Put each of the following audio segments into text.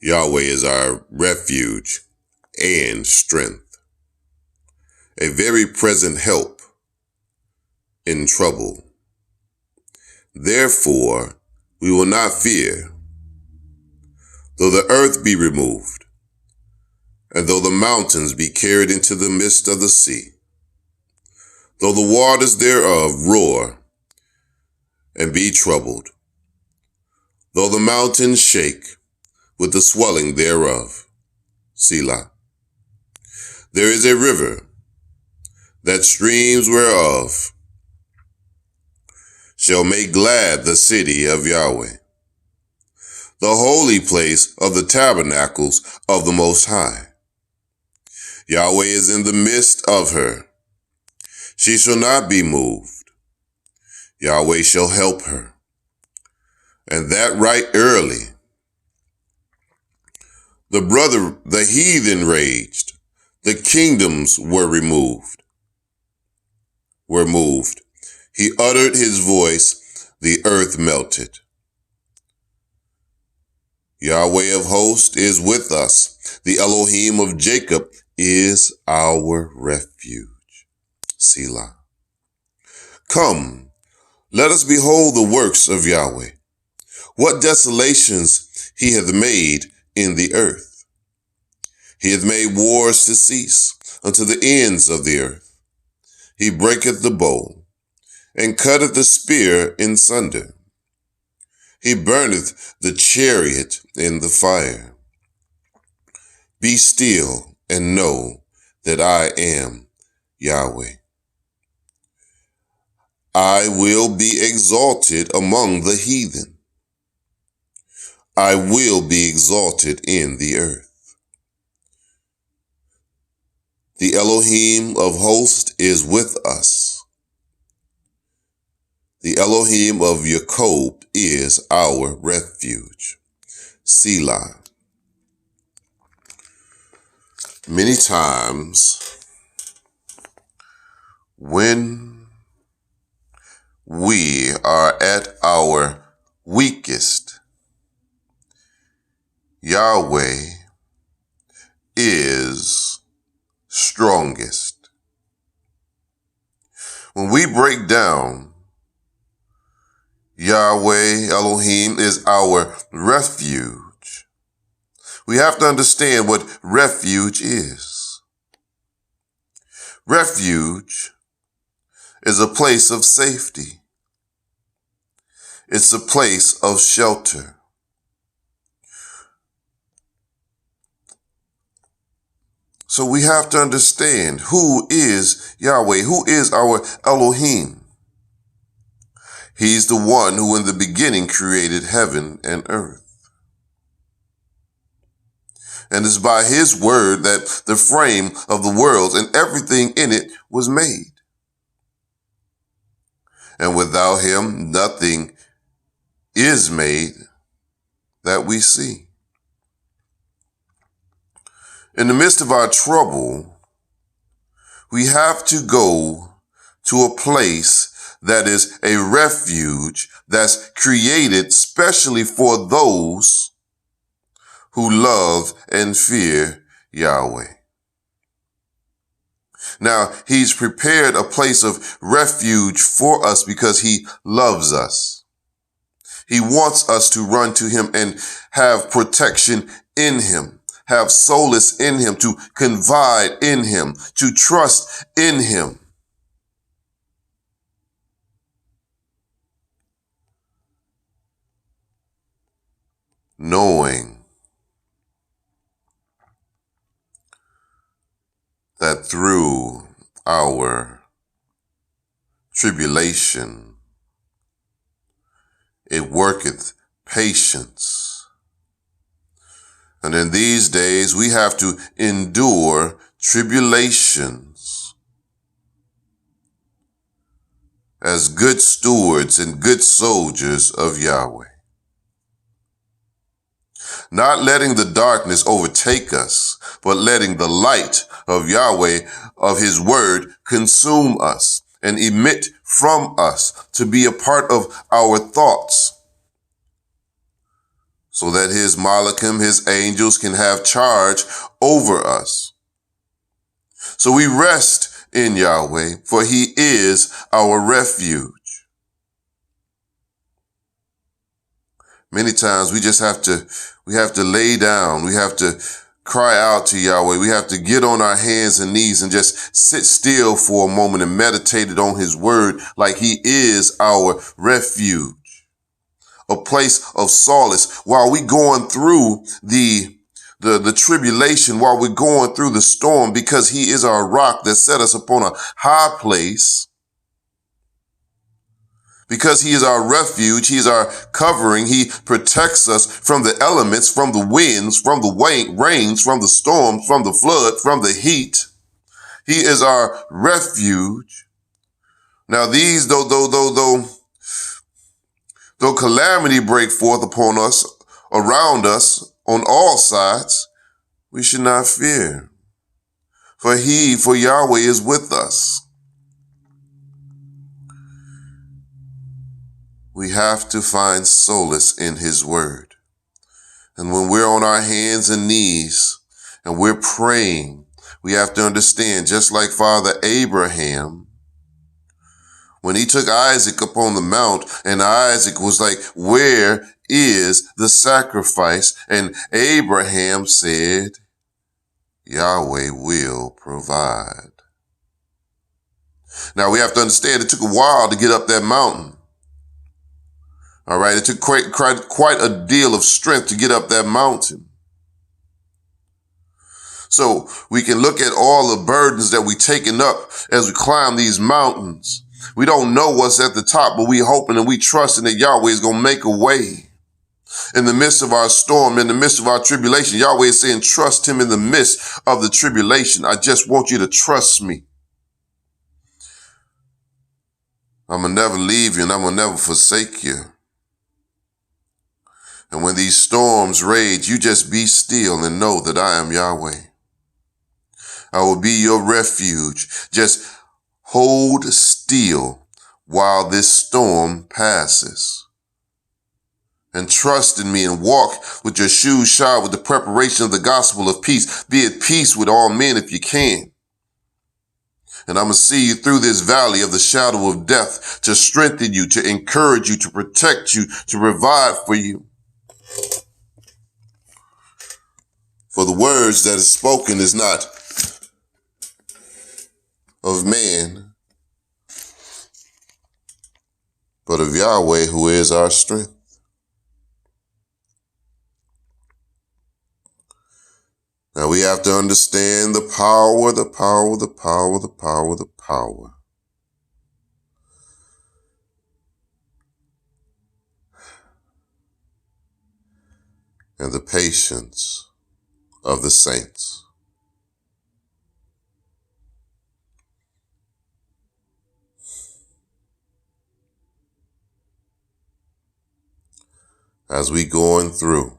Yahweh is our refuge and strength, a very present help in trouble. Therefore, we will not fear, though the earth be removed, and though the mountains be carried into the midst of the sea, though the waters thereof roar and be troubled, though the mountains shake with the swelling thereof. Selah. There is a river, that streams whereof shall make glad the city of Yahweh, the holy place of the tabernacles of the Most High. Yahweh is in the midst of her. She shall not be moved. Yahweh shall help her, and that right early. The heathen raged. The kingdoms were moved. He uttered his voice. The earth melted. Yahweh of hosts is with us. The Elohim of Jacob is our refuge. Selah. Come, let us behold the works of Yahweh. What desolations he hath made in the earth. He hath made wars to cease unto the ends of the earth. He breaketh the bow, and cutteth the spear in sunder. He burneth the chariot in the fire. Be still and know that I am Yahweh. I will be exalted among the heathen. I will be exalted in the earth. The Elohim of hosts is with us. The Elohim of Jacob is our refuge. Selah. Many times when we are at our weakest, Yahweh is strongest. When we break down, Yahweh Elohim is our refuge. We have to understand what refuge is. Refuge is a place of safety. It's a place of shelter. So we have to understand who is Yahweh, who is our Elohim. He's the one who in the beginning created heaven and earth. And it's by his word that the frame of the world and everything in it was made. And without him, nothing is made that we see. In the midst of our trouble, we have to go to a place that is a refuge that's created specially for those who love and fear Yahweh. Now, he's prepared a place of refuge for us because he loves us. He wants us to run to him and have protection in him, have solace in him, to confide in him, to trust in him. Knowing that through our tribulation, it worketh patience. And in these days, we have to endure tribulations as good stewards and good soldiers of Yahweh. Not letting the darkness overtake us, but letting the light of Yahweh, of his word, consume us and emit from us to be a part of our thoughts, so that his malachim, his angels, can have charge over us. So we rest in Yahweh, for he is our refuge. Many times we have to lay down. We have to cry out to Yahweh. We have to get on our hands and knees and just sit still for a moment and meditate on his word like he is our refuge, a place of solace while we going through the tribulation, while we're going through the storm, because he is our rock that set us upon a high place. Because he is our refuge, he is our covering. He protects us from the elements, from the winds, from the rains, from the storms, from the flood, from the heat. He is our refuge. Now these, though calamity break forth upon us, around us, on all sides, we should not fear. For Yahweh is with us. We have to find solace in his word. And when we're on our hands and knees and we're praying, we have to understand, just like Father Abraham, when he took Isaac up on the mount and Isaac was like, where is the sacrifice? And Abraham said, Yahweh will provide. Now we have to understand it took a while to get up that mountain. All right, it took quite a deal of strength to get up that mountain. So we can look at all the burdens that we've taken up as we climb these mountains. We don't know what's at the top, but we hoping and we trusting that Yahweh is going to make a way. In the midst of our storm, in the midst of our tribulation, Yahweh is saying, trust him in the midst of the tribulation. I just want you to trust me. I'm going to never leave you and I'm going to never forsake you. And when these storms rage, you just be still and know that I am Yahweh. I will be your refuge. Just hold still while this storm passes. And trust in me and walk with your shoes shod with the preparation of the gospel of peace. Be at peace with all men if you can. And I'm going to see you through this valley of the shadow of death to strengthen you, to encourage you, to protect you, to provide for you. For the words that is spoken is not of man, but of Yahweh, who is our strength. Now we have to understand the power and the patience of the saints. As we going through,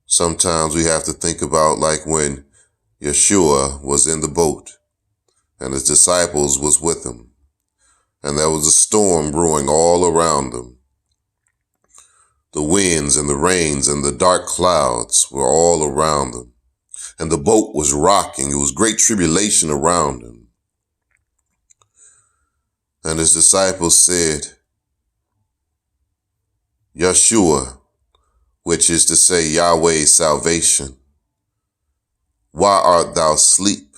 sometimes we have to think about like when Yeshua was in the boat and his disciples was with him, and there was a storm brewing all around them. The winds and the rains and the dark clouds were all around them, and the boat was rocking. It was great tribulation around him. And his disciples said, Yeshua, which is to say Yahweh's salvation, why art thou asleep?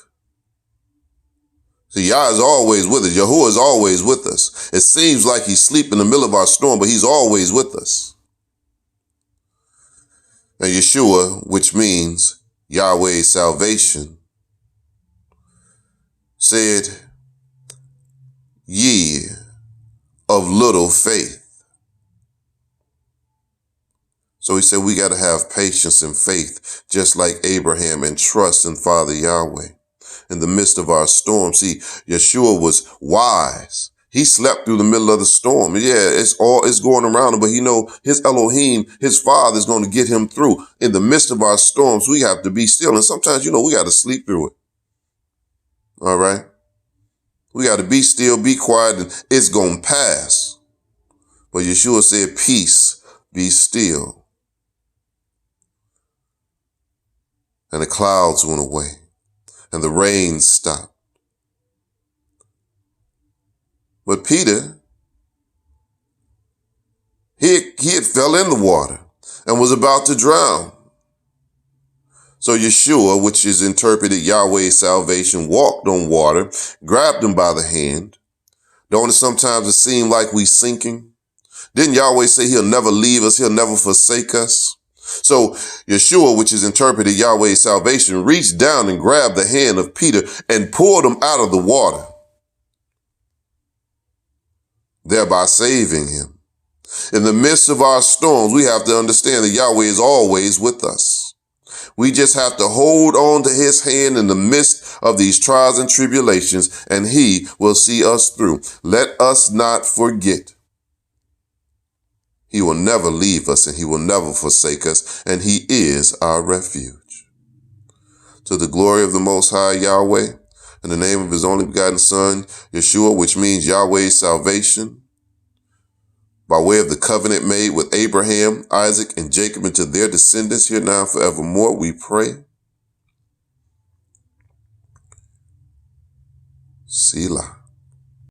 See, Yah is always with us. Yahuwah is always with us. It seems like he's asleep in the middle of our storm, but he's always with us. And Yeshua, which means Yahweh's salvation, said, ye of little faith. So he said we got to have patience and faith, just like Abraham, and trust in Father Yahweh in the midst of our storm. See, Yeshua was wise. He slept through the middle of the storm. Yeah, it's going around him, but he know his Elohim, his Father, is going to get him through. In the midst of our storms, we have to be still. And sometimes, we got to sleep through it. All right. We got to be still, be quiet, and it's going to pass. But Yeshua said, peace, be still. And the clouds went away, and the rain stopped. But Peter, he had fell in the water and was about to drown. So Yeshua, which is interpreted Yahweh's salvation, walked on water, grabbed him by the hand. Don't it sometimes it seem like we sinking? Didn't Yahweh say he'll never leave us, he'll never forsake us? So Yeshua, which is interpreted Yahweh's salvation, reached down and grabbed the hand of Peter and pulled him out of the water, thereby saving him. In the midst of our storms, we have to understand that Yahweh is always with us. We just have to hold on to his hand in the midst of these trials and tribulations, and he will see us through. Let us not forget. He will never leave us and he will never forsake us, and he is our refuge. To the glory of the Most High Yahweh, in the name of his only begotten Son, Yeshua, which means Yahweh's salvation, by way of the covenant made with Abraham, Isaac, and Jacob, and to their descendants here now and forevermore, we pray. Selah.